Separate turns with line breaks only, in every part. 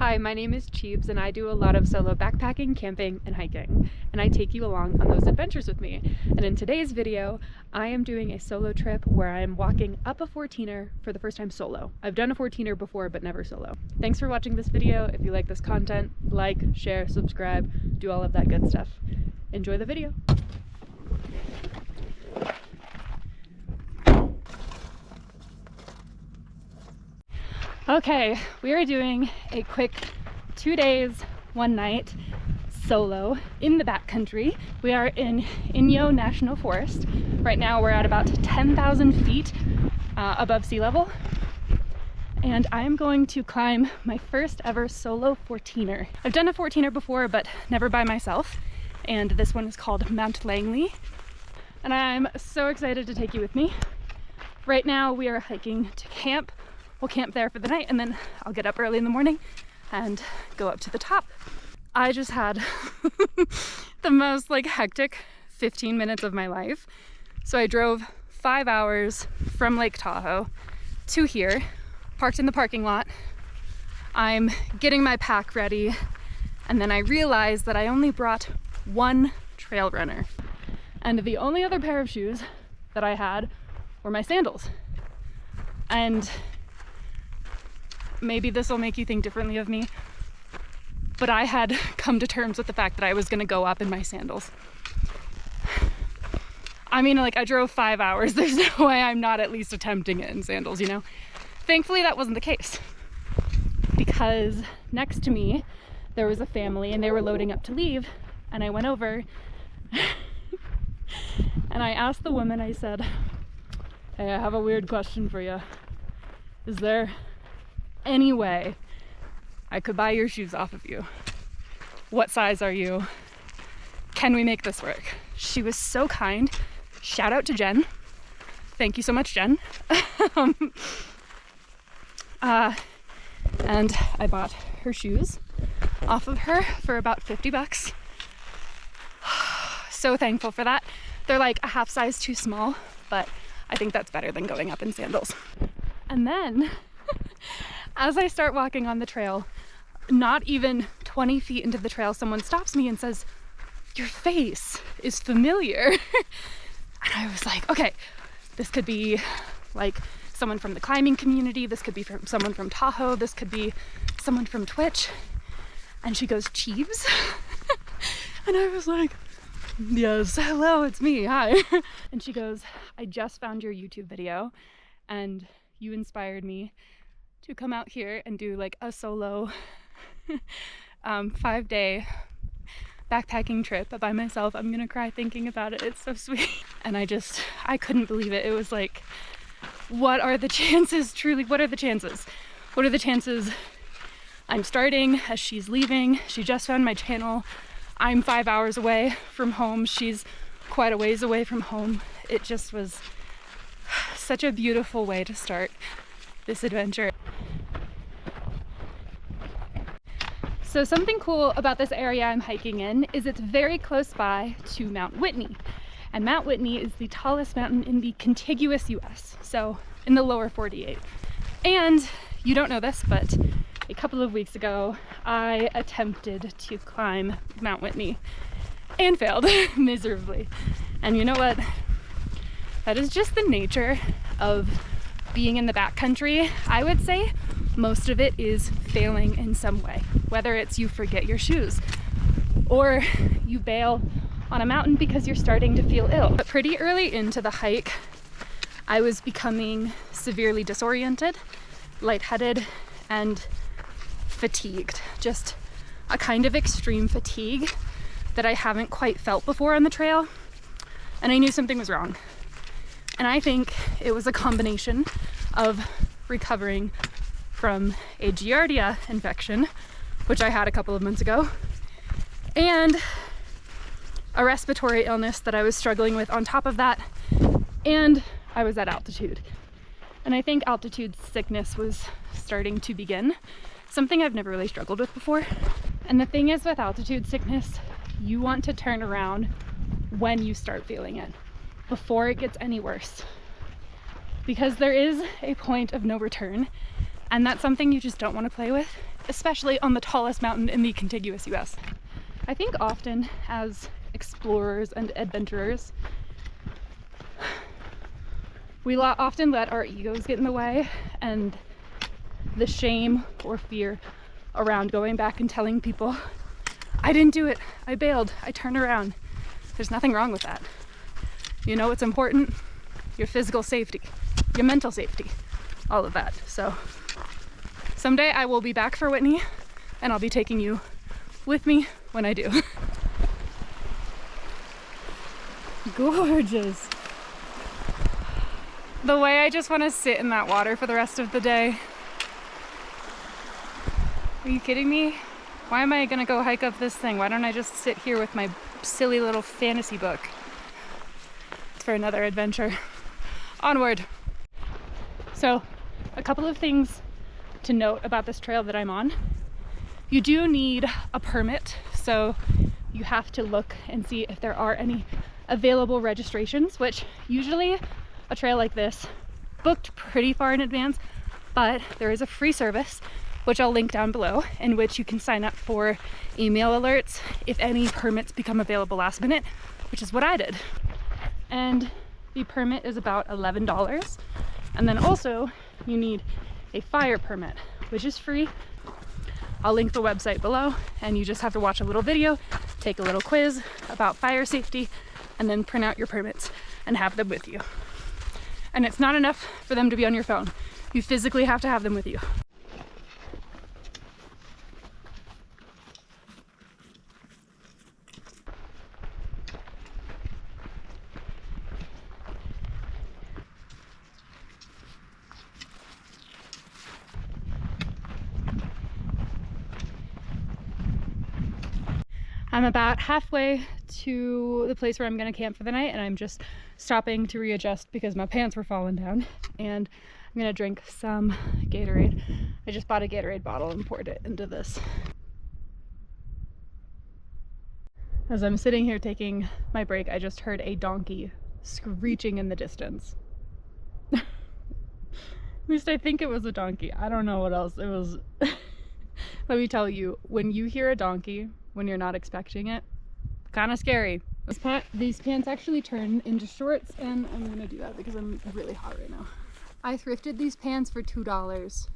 Hi, my name is Cheebs and I do a lot of solo backpacking, camping, and hiking, and I take you along on those adventures with me. And in today's video, I am doing a solo trip where I am walking up a 14er for the first time solo. I've done a 14er before, but never solo. Thanks for watching this video. If you like this content, like, share, subscribe, do all of that good stuff. Enjoy the video. Okay, we are doing a quick 2 days, 1 night solo in the backcountry. We are in Inyo National Forest. Right now we're at about 10,000 feet above sea level. And I am going to climb my first ever solo 14er. I've done a 14er before, but never by myself. And this one is called Mount Langley. And I'm so excited to take you with me. Right now we are hiking to camp. We'll camp there for the night and then I'll get up early in the morning and go up to the top. I just had the most hectic 15 minutes of my life. So I drove 5 hours from Lake Tahoe to here, parked in the parking lot. I'm getting my pack ready and then I realized that I only brought one trail runner. And the only other pair of shoes that I had were my sandals. And maybe this will make you think differently of me, but I had come to terms with the fact that I was gonna go up in my sandals. I mean, I drove 5 hours. There's no way I'm not at least attempting it in sandals, you know? Thankfully, that wasn't the case, because next to me, there was a family and they were loading up to leave, and I went over and I asked the woman, I said, "Hey, I have a weird question for you. Is there any way I could buy your shoes off of you? What size are you? Can we make this work?" She was so kind. Shout out to Jen. Thank you so much, Jen. And I bought her shoes off of her for about 50 bucks. So thankful for that. They're like a half size too small, but I think that's better than going up in sandals. And then as I start walking on the trail, not even 20 feet into the trail, someone stops me and says, "Your face is familiar." And I was like, okay, this could be someone from the climbing community. This could be from someone from Tahoe. This could be someone from Twitch. And she goes, "Cheebs?" And I was like, "Yes, hello, it's me, hi." And she goes, "I just found your YouTube video and you inspired me to come out here and do a solo 5-day backpacking trip by myself. I'm gonna cry thinking about it. It's so sweet." And I couldn't believe it. It was like, what are the chances, truly, what are the chances? What are the chances I'm starting as she's leaving? She just found my channel. I'm 5 hours away from home. She's quite a ways away from home. It just was such a beautiful way to start this adventure. So something cool about this area I'm hiking in is it's very close by to Mount Whitney. And Mount Whitney is the tallest mountain in the contiguous US, so in the lower 48. And you don't know this, but a couple of weeks ago, I attempted to climb Mount Whitney and failed miserably. And you know what? That is just the nature of being in the backcountry. I would say most of it is failing in some way, whether it's you forget your shoes or you bail on a mountain because you're starting to feel ill. But pretty early into the hike, I was becoming severely disoriented, lightheaded, and fatigued. Just a kind of extreme fatigue that I haven't quite felt before on the trail. And I knew something was wrong. And I think it was a combination of recovering from a Giardia infection, which I had a couple of months ago, and a respiratory illness that I was struggling with on top of that, and I was at altitude. And I think altitude sickness was starting to begin, something I've never really struggled with before. And the thing is with altitude sickness, you want to turn around when you start feeling it, before it gets any worse. Because there is a point of no return And that's something you just don't want to play with, especially on the tallest mountain in the contiguous US. I think often as explorers and adventurers, we often let our egos get in the way, and the shame or fear around going back and telling people, I didn't do it, I bailed, I turned around. There's nothing wrong with that. You know what's important? Your physical safety, your mental safety, all of that. So someday I will be back for Whitney, and I'll be taking you with me when I do. Gorgeous. The way I just want to sit in that water for the rest of the day. Are you kidding me? Why am I gonna go hike up this thing? Why don't I just sit here with my silly little fantasy book? It's for another adventure. Onward. So, a couple of things to note about this trail that I'm on. You do need a permit, so you have to look and see if there are any available registrations, which usually a trail like this booked pretty far in advance, but there is a free service, which I'll link down below, in which you can sign up for email alerts if any permits become available last minute, which is what I did. And the permit is about $11. And then also you need a fire permit, which is free. I'll link the website below, and you just have to watch a little video, take a little quiz about fire safety, and then print out your permits and have them with you. And it's not enough for them to be on your phone. You physically have to have them with you. I'm about halfway to the place where I'm gonna camp for the night, and I'm just stopping to readjust because my pants were falling down, and I'm gonna drink some Gatorade. I just bought a Gatorade bottle and poured it into this. As I'm sitting here taking my break, I just heard a donkey screeching in the distance. At least I think it was a donkey. I don't know what else it was. Let me tell you, when you hear a donkey when you're not expecting it, kind of scary. These pants actually turn into shorts, and I'm gonna do that because I'm really hot right now. I thrifted these pants for $2.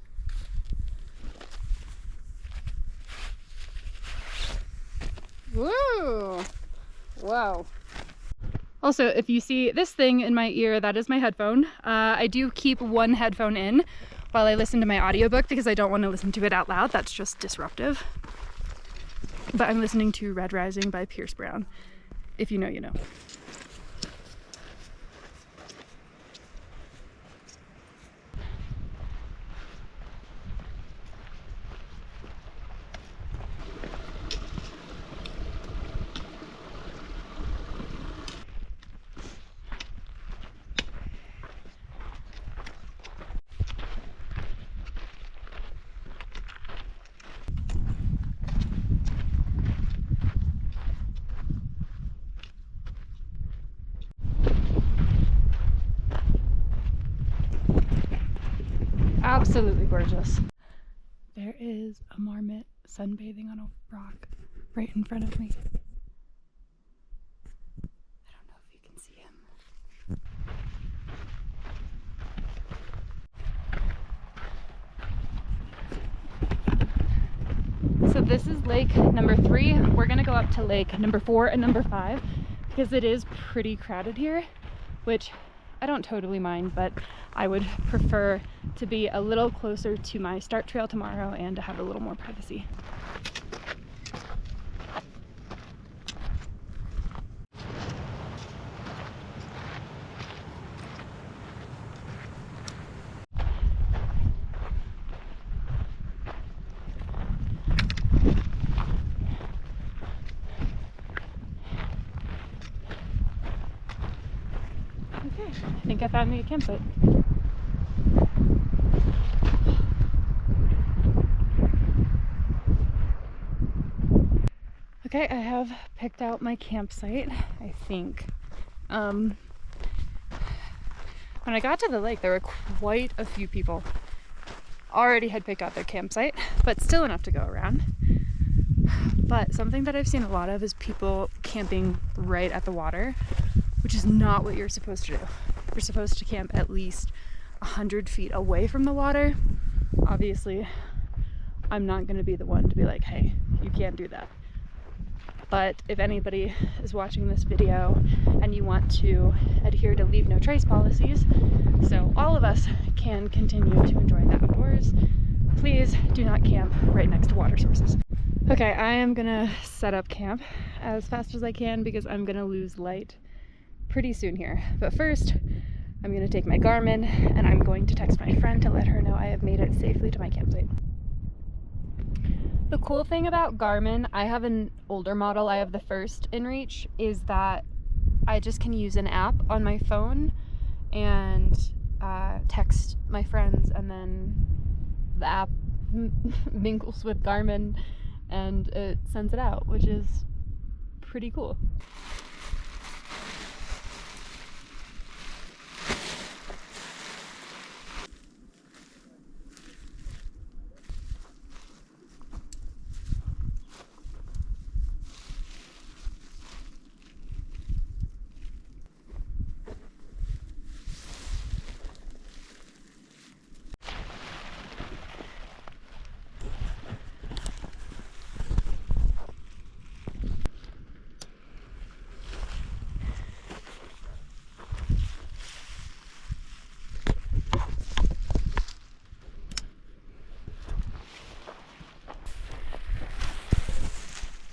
Woo! Wow. Also, if you see this thing in my ear, that is my headphone. I do keep one headphone in while I listen to my audiobook because I don't want to listen to it out loud. That's just disruptive. But I'm listening to Red Rising by Pierce Brown. If you know, you know. Absolutely gorgeous. There is a marmot sunbathing on a rock right in front of me. I don't know if you can see him. So this is lake number 3. We're gonna go up to lake number 4 and number 5 because it is pretty crowded here, which I don't totally mind, but I would prefer to be a little closer to my start trail tomorrow and to have a little more privacy. Okay, I think I found me a campsite. Okay, I have picked out my campsite, I think. When I got to the lake, there were quite a few people. already had picked out their campsite, but still enough to go around. But something that I've seen a lot of is people camping right at the water, which is not what you're supposed to do. You're supposed to camp at least 100 feet away from the water. Obviously, I'm not going to be the one to be like, hey, you can't do that. But if anybody is watching this video and you want to adhere to leave no trace policies, so all of us can continue to enjoy the outdoors, please do not camp right next to water sources. Okay, I am gonna set up camp as fast as I can because I'm gonna lose light pretty soon here. But first, I'm gonna take my Garmin and I'm going to text my friend to let her know I have made it safely to my campsite. The cool thing about Garmin, I have an older model, I have the first inReach, is that I just can use an app on my phone and text my friends, and then the app mingles with Garmin and it sends it out, which is pretty cool.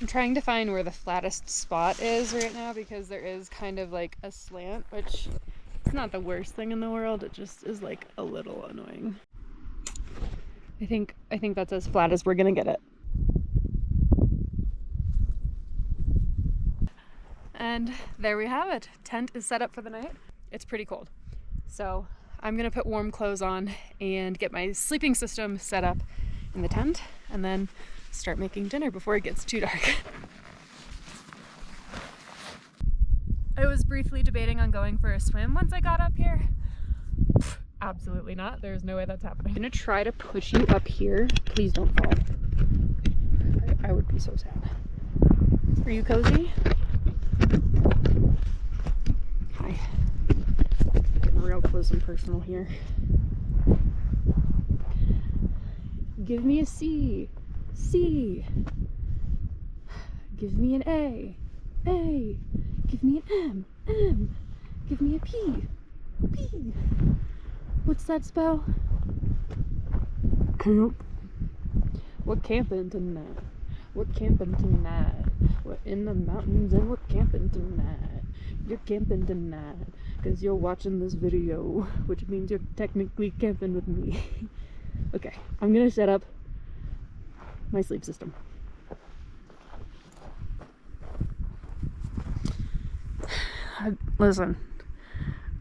I'm trying to find where the flattest spot is right now because there is kind of like a slant, which is not the worst thing in the world. It just is like a little annoying. I think that's as flat as we're gonna get it. And there we have it. Tent is set up for the night. It's pretty cold. So I'm gonna put warm clothes on and get my sleeping system set up in the tent, and then start making dinner before it gets too dark. I was briefly debating on going for a swim once I got up here. Absolutely not. There's no way that's happening. I'm gonna try to push you up here. Please don't fall. I would be so sad. Are you cozy? Hi. Getting real close and personal here. Give me a C. C. Give me an A. A. Give me an M. M. Give me a P. P. What's that spell? Camp. We're camping tonight. We're camping tonight. We're in the mountains and we're camping tonight. You're camping tonight because you're watching this video, which means you're technically camping with me. Okay, I'm gonna set up my sleep system. Listen,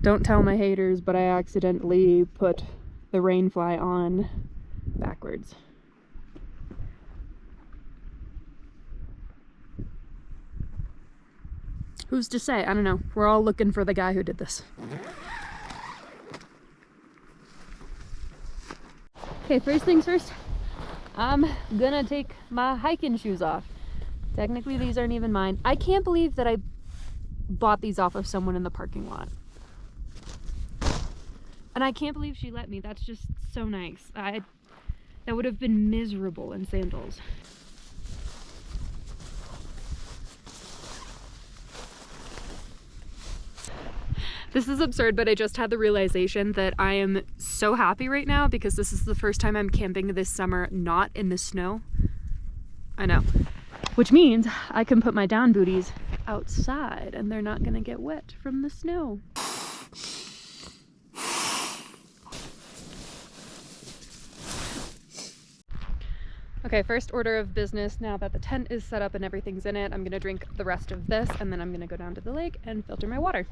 don't tell my haters, but I accidentally put the rainfly on backwards. Who's to say? I don't know. We're all looking for the guy who did this. Okay, first things first, I'm gonna take my hiking shoes off. Technically, these aren't even mine. I can't believe that I bought these off of someone in the parking lot. And I can't believe she let me. That's just so nice. That would have been miserable in sandals. This is absurd, but I just had the realization that I am so happy right now because this is the first time I'm camping this summer not in the snow. I know. Which means I can put my down booties outside and they're not gonna get wet from the snow. Okay, first order of business, now that the tent is set up and everything's in it, I'm gonna drink the rest of this and then I'm gonna go down to the lake and filter my water.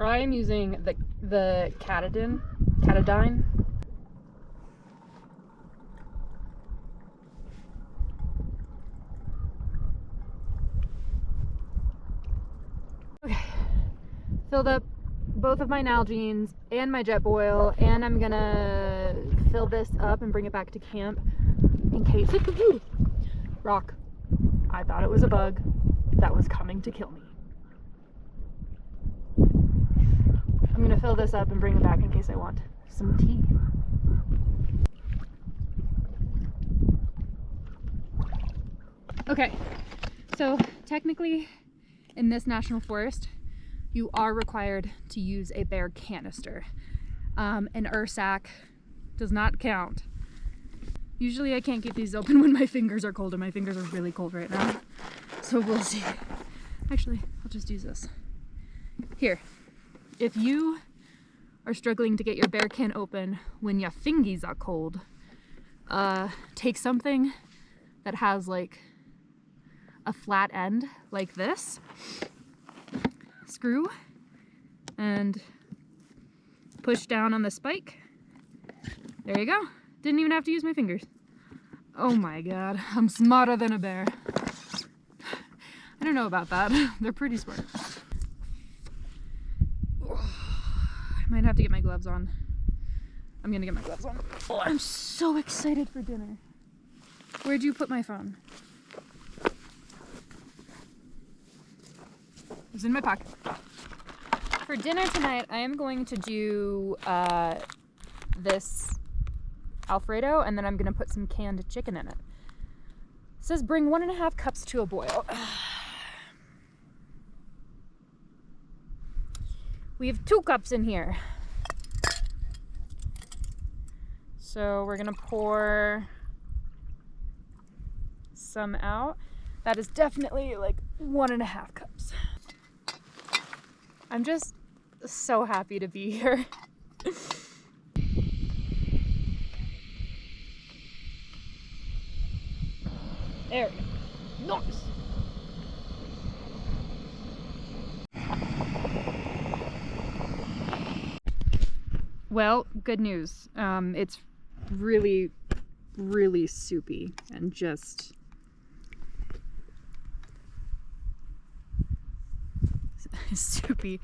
I'm using the Catadine. Okay, filled up both of my Nalgene's and my Jetboil, and I'm gonna fill this up and bring it back to camp in case rock. I thought it was a bug that was coming to kill me. I'm gonna fill this up and bring it back in case I want some tea. Okay, so technically in this national forest, you are required to use a bear canister. An Ursack does not count. Usually I can't keep these open when my fingers are cold, and my fingers are really cold right now. So we'll see. Actually, I'll just use this. Here, if you are struggling to get your bear can open when your fingies are cold, take something that has like a flat end like this, screw, and push down on the spike. There you go. Didn't even have to use my fingers. Oh my god, I'm smarter than a bear. I don't know about that. They're pretty smart. I might have to get my gloves on. I'm gonna get my gloves on. Oh, I'm so excited for dinner. Where'd you put my phone? It's in my pocket. For dinner tonight, I am going to do this Alfredo, and then I'm gonna put some canned chicken in it. It says bring 1.5 cups to a boil. We have 2 cups in here. So we're gonna pour some out. That is definitely like 1.5 cups. I'm just so happy to be here. There we go. Nice. Well, good news. It's really, really soupy and just soupy.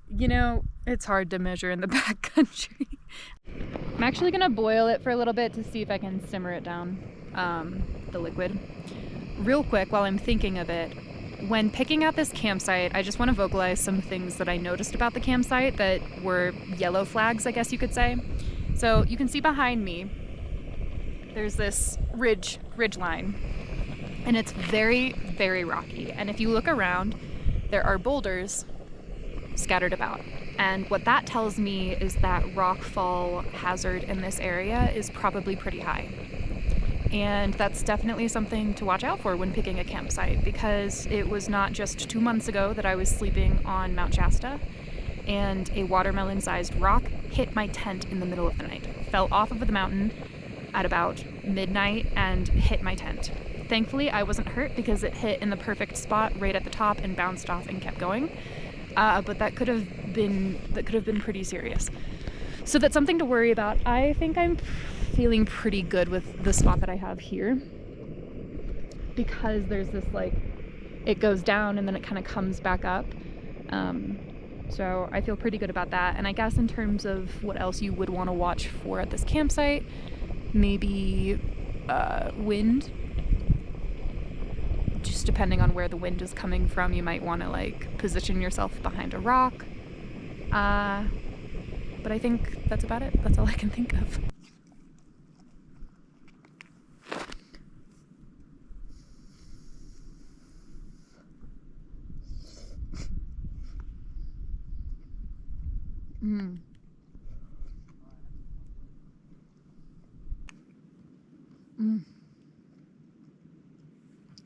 You know, it's hard to measure in the backcountry. I'm actually gonna boil it for a little bit to see if I can simmer it down, the liquid. Real quick, while I'm thinking of it, when picking out this campsite, I just want to vocalize some things that I noticed about the campsite that were yellow flags, I guess you could say. So you can see behind me, there's this ridge line, and it's very, very rocky. And if you look around, there are boulders scattered about. And what that tells me is that rockfall hazard in this area is probably pretty high. And that's definitely something to watch out for when picking a campsite, because it was not just 2 months ago that I was sleeping on Mount Shasta and a watermelon-sized rock hit my tent in the middle of the night. Fell off of the mountain at about midnight and hit my tent. Thankfully, I wasn't hurt because it hit in the perfect spot right at the top and bounced off and kept going. But that could have been pretty serious. So that's something to worry about. I think I'm feeling pretty good with the spot that I have here, because there's this, like, it goes down and then it kind of comes back up. So I feel pretty good about that. And I guess in terms of what else you would want to watch for at this campsite, maybe wind. Just depending on where the wind is coming from, you might want to like position yourself behind a rock. But I think that's about it. That's all I can think of.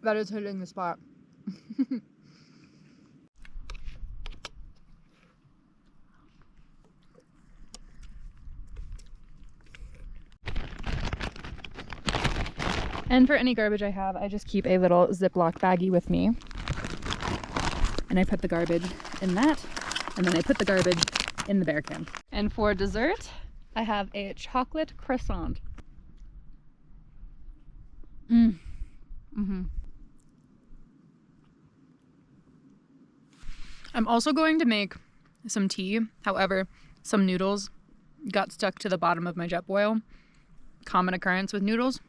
That is hitting the spot. And for any garbage I have, I just keep a little Ziploc baggie with me. And I put the garbage in that. and then I put the garbage in the bear camp. And for dessert, I have a chocolate croissant. I'm also going to make some tea. However, some noodles got stuck to the bottom of my jet boil. Common occurrence with noodles.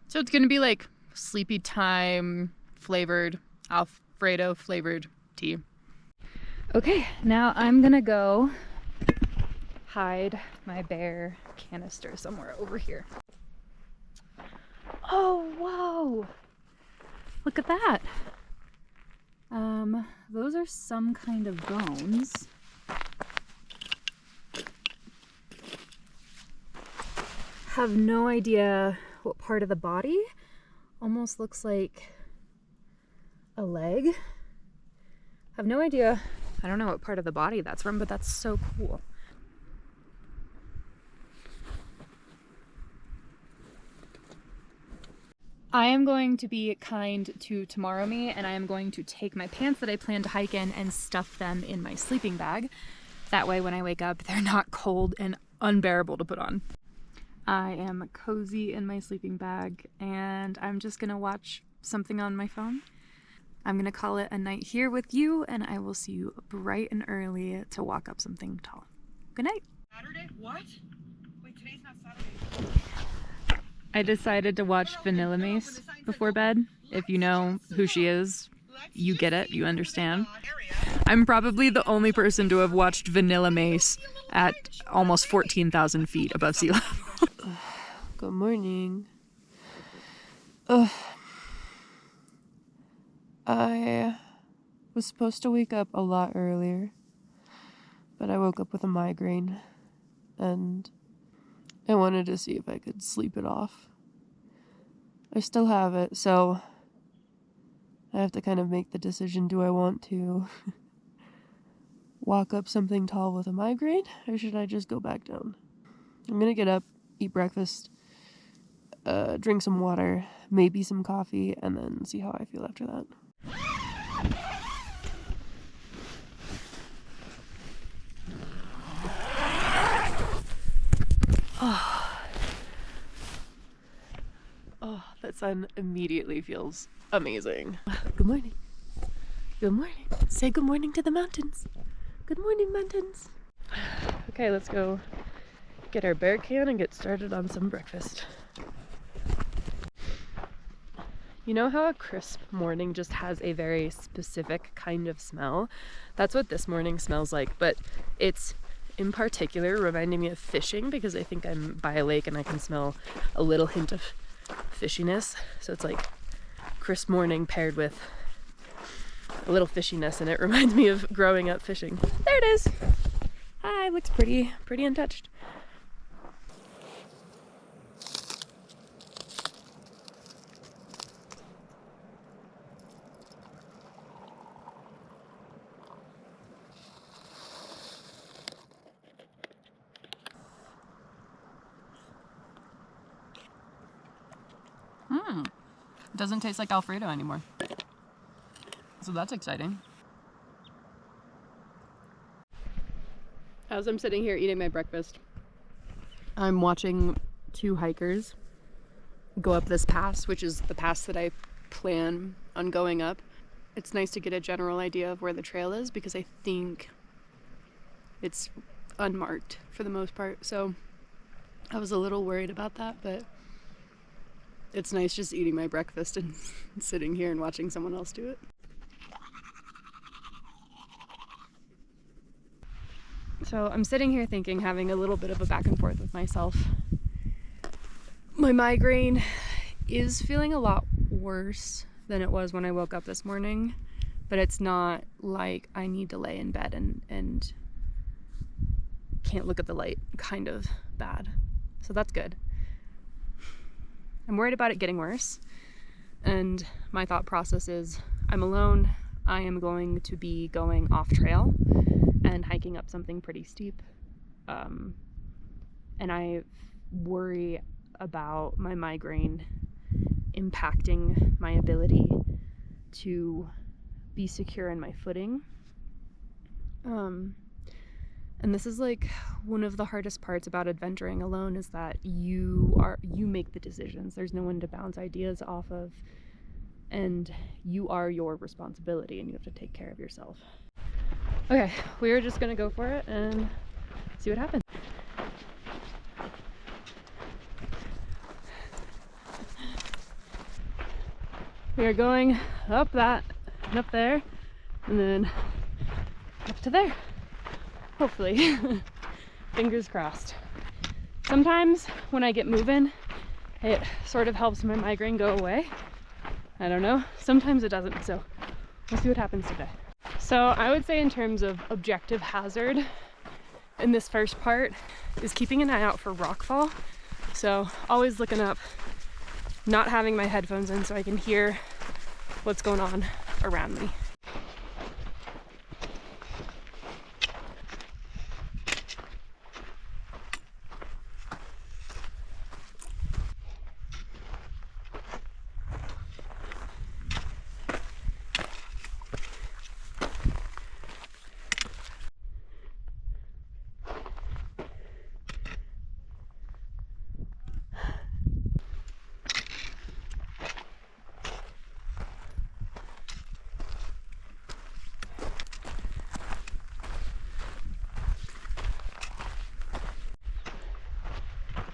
So it's gonna be like sleepy time flavored, Alfredo flavored tea. Okay, now I'm gonna go hide my bear canister somewhere over here. Oh, whoa! Look at that. Those are some kind of bones. Have no idea what part of the body. Almost looks like a leg. Have no idea. I don't know what part of the body that's from, but that's so cool. I am going to be kind to tomorrow me, and I am going to take my pants that I plan to hike in and stuff them in my sleeping bag. That way when I wake up, they're not cold and unbearable to put on. I am cozy in my sleeping bag, and I'm just gonna watch something on my phone. I'm gonna call it a night here with you, and I will see you bright and early to walk up something tall. Good night.
Saturday? What? Wait, today's not Saturday.
I decided to watch Vanilla Mace before bed. If you know who she is, you get it, you understand. I'm probably the only person to have watched Vanilla Mace at almost 14,000 feet above sea level.
Good morning. I was supposed to wake up a lot earlier, but I woke up with a migraine, and I wanted to see if I could sleep it off. I still have it, so I have to kind of make the decision, do I want to walk up something tall with a migraine, or should I just go back down? I'm gonna get up, eat breakfast, drink some water, maybe some coffee, and then see how I feel after that. Oh, that sun immediately feels amazing. Good morning. Good morning. Say good morning to the mountains. Good morning, mountains. Okay, let's go get our bear can and get started on some breakfast. You know how a crisp morning just has a very specific kind of smell? That's what this morning smells like, but it's in particular reminding me of fishing, because I think I'm by a lake and I can smell a little hint of fishiness. So it's like crisp morning paired with a little fishiness, and it reminds me of growing up fishing. There it is. Hi, looks pretty untouched.
It doesn't taste like Alfredo anymore. So that's exciting. As I'm sitting here eating my breakfast, I'm watching two hikers go up this pass, which is the pass that I plan on going up. It's nice to get a general idea of where the trail is, because I think it's unmarked for the most part. So I was a little worried about that, but it's nice just eating my breakfast and sitting here and watching someone else do it. So I'm sitting here thinking, having a little bit of a back and forth with myself. My migraine is feeling a lot worse than it was when I woke up this morning, but it's not like I need to lay in bed and can't look at the light kind of bad. So that's good. I'm worried about it getting worse, and my thought process is, I'm alone, I am going to be going off trail and hiking up something pretty steep, and I worry about my migraine impacting my ability to be secure in my footing
And this is like one of the hardest parts about adventuring alone, is that you make the decisions. There's no one to bounce ideas off of, and you are your responsibility, and you have to take care of yourself. Okay, we're just gonna go for it and see what happens. We are going up that and up there and then up to there, hopefully. Fingers crossed. Sometimes when I get moving, it sort of helps my migraine go away. I don't know, sometimes it doesn't, so we'll see what happens today. So I would say in terms of objective hazard in this first part is keeping an eye out for rockfall. So always looking up, not having my headphones in so I can hear what's going on around me.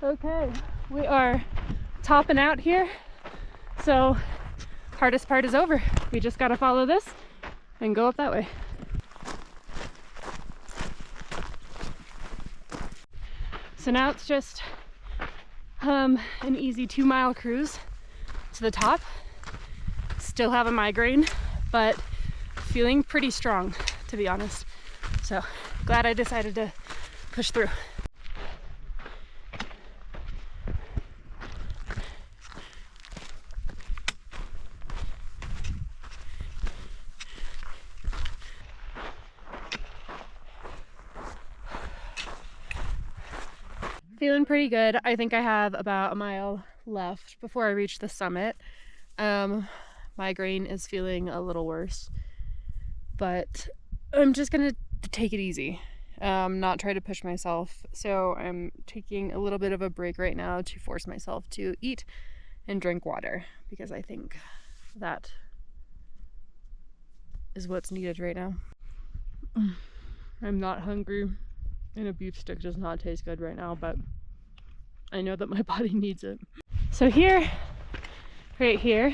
Okay, we are topping out here, so hardest part is over. We just gotta follow this and go up that way. So now it's just an easy 2-mile cruise to the top. Still have a migraine, but feeling pretty strong, to be honest. So glad I decided to push through. Feeling pretty good. I think I have about a mile left before I reach the summit. Migraine is feeling a little worse, but I'm just gonna take it easy, not try to push myself. So I'm taking a little bit of a break right now to force myself to eat and drink water, because I think that is what's needed right now. I'm not hungry, and a beef stick does not taste good right now, but I know that my body needs it. So here, right here,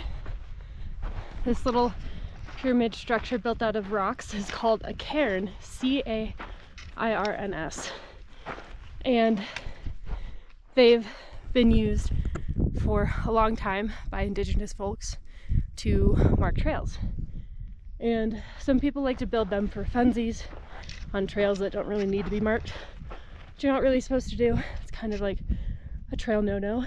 this little pyramid structure built out of rocks is called a cairn, C-A-I-R-N-S. And they've been used for a long time by indigenous folks to mark trails. And some people like to build them for funsies on trails that don't really need to be marked, which you're not really supposed to do. It's kind of like a trail no-no.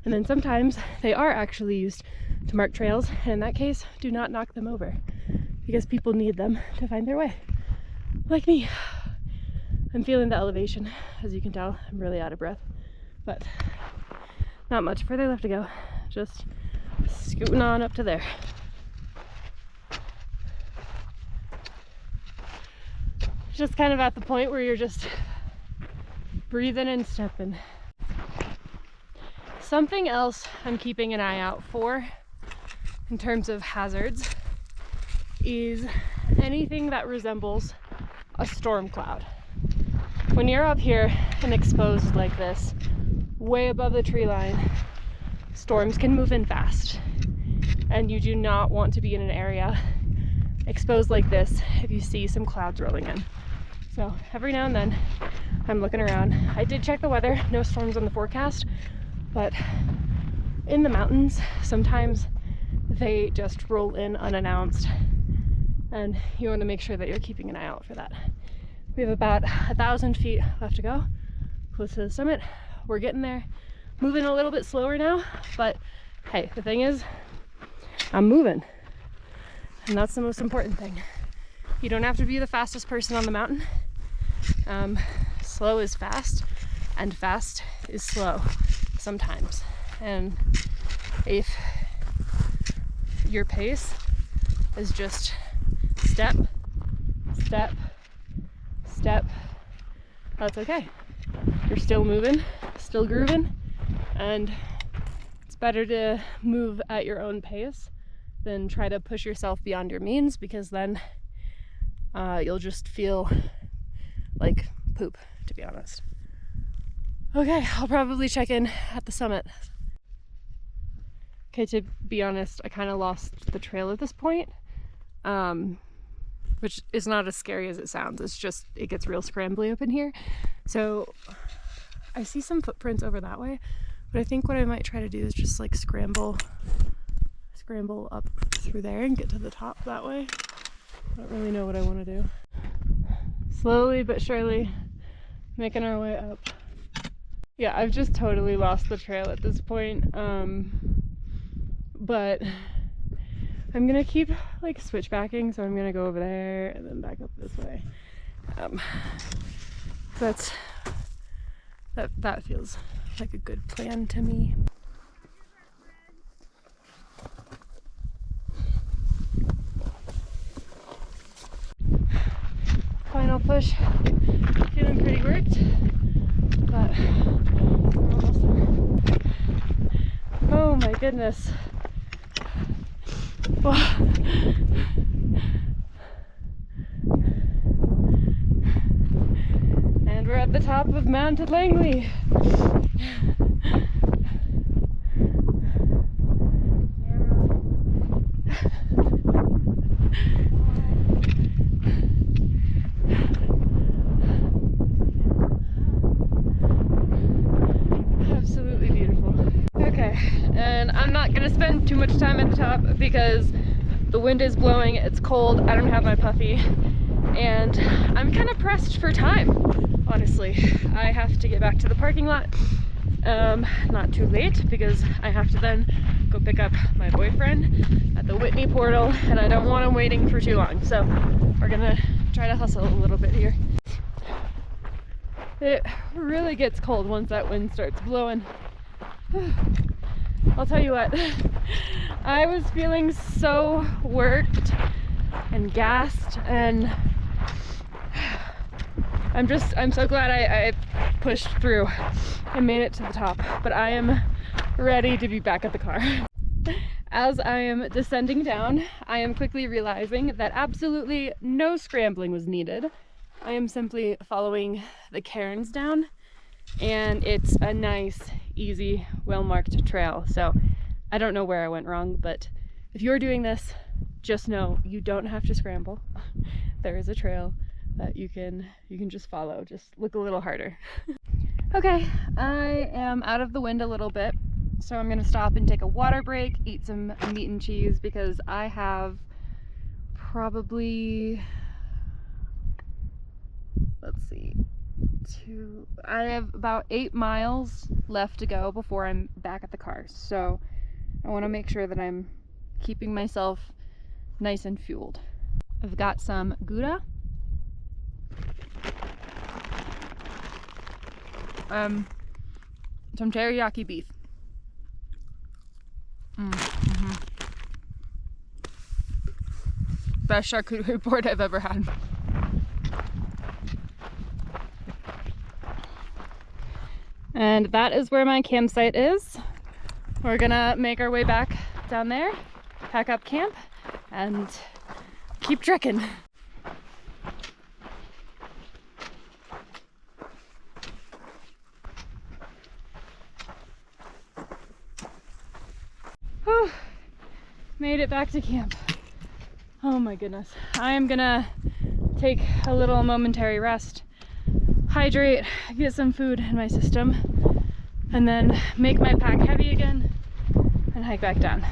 And then sometimes they are actually used to mark trails, and in that case, do not knock them over, because people need them to find their way, like me. I'm feeling the elevation, as you can tell. I'm really out of breath, but not much further left to go. Just scooting on up to there. Just kind of at the point where you're just breathing and stepping. Something else I'm keeping an eye out for in terms of hazards is anything that resembles a storm cloud. When you're up here and exposed like this, way above the tree line, storms can move in fast, and you do not want to be in an area exposed like this if you see some clouds rolling in. So every now and then I'm looking around. I did check the weather, no storms on the forecast, but in the mountains sometimes they just roll in unannounced, and you want to make sure that you're keeping an eye out for that. We have about 1,000 feet left to go, close to the summit. We're getting there, moving a little bit slower now, but hey, the thing is, I'm moving, and that's the most important thing. You don't have to be the fastest person on the mountain. Slow is fast, and fast is slow sometimes. And if your pace is just step, step, step, that's okay. You're still moving, still grooving, and it's better to move at your own pace than try to push yourself beyond your means, because then you'll just feel like poop, to be honest. Okay, I'll probably check in at the summit. Okay, to be honest, I kind of lost the trail at this point, which is not as scary as it sounds. It's just, it gets real scrambly up in here. So I see some footprints over that way, but I think what I might try to do is just like scramble up through there and get to the top that way. I don't really know what I want to do. Slowly but surely making our way up. Yeah, I've just totally lost the trail at this point, but I'm gonna keep like switchbacking, so I'm gonna go over there and then back up this way. That feels like a good plan to me. Final push, feeling pretty worked, but we're almost there. Oh my goodness. Wow. And we're at the top of Mount Langley. Absolutely beautiful. Okay, and I'm not gonna spend too much time at the top because the wind is blowing, it's cold, I don't have my puffy, and I'm kind of pressed for time, honestly. I have to get back to the parking lot, not too late, because I have to then go pick up my boyfriend at the Whitney portal, and I don't want him waiting for too long, so we're gonna try to hustle a little bit here. It really gets cold once that wind starts blowing. I'll tell you what, I was feeling so worked and gassed, and I'm so glad I pushed through and made it to the top, but I am ready to be back at the car. As I am descending down, I am quickly realizing that absolutely no scrambling was needed. I am simply following the cairns down, and it's a nice, easy, well-marked trail. So I don't know where I went wrong, but if you're doing this, just know you don't have to scramble. There is a trail that you can just follow. Just look a little harder. Okay, I am out of the wind a little bit, so I'm gonna stop and take a water break, eat some meat and cheese, because I have probably, let's see, I have about 8 miles left to go before I'm back at the car. So I want to make sure that I'm keeping myself nice and fueled. I've got some Gouda, some teriyaki beef. Best charcuterie board I've ever had. And that is where my campsite is. We're gonna make our way back down there, pack up camp, and keep trekking. Whew. Made it back to camp. Oh my goodness. I am gonna take a little momentary rest, hydrate, get some food in my system, and then make my pack heavy again and hike back down.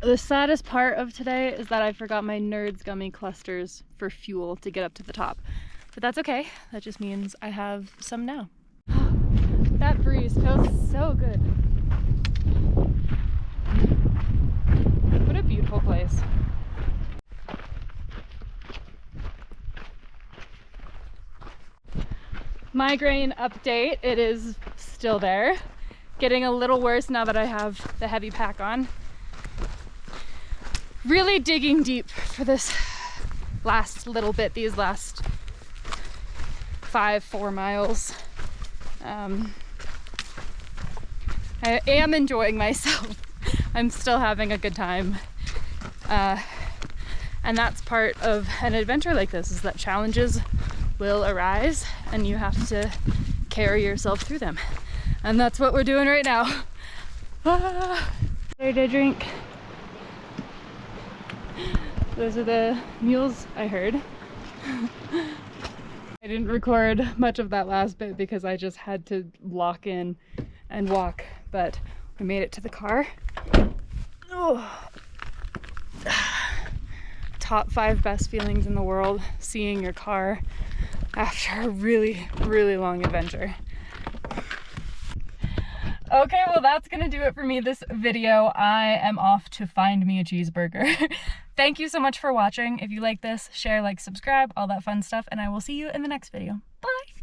The saddest part of today is that I forgot my Nerds gummy clusters for fuel to get up to the top. But that's okay. That just means I have some now. That breeze feels so good. What a beautiful place. Migraine update, it is still there. Getting a little worse now that I have the heavy pack on. Really digging deep for this last little bit, these last
4 miles. I am enjoying myself. I'm still having a good time. And that's part of an adventure like this, is that challenges will arise and you have to carry yourself through them. And that's what we're doing right now. There to drink. Those are the mules I heard. I didn't record much of that last bit because I just had to lock in and walk, but we made it to the car. Oh. Top 5 best feelings in the world, seeing your car after a really, really long adventure. Okay, well that's gonna do it for me this video. I am off to find me a cheeseburger. Thank you so much for watching. If you like this, share, like, subscribe, all that fun stuff, and I will see you in the next video.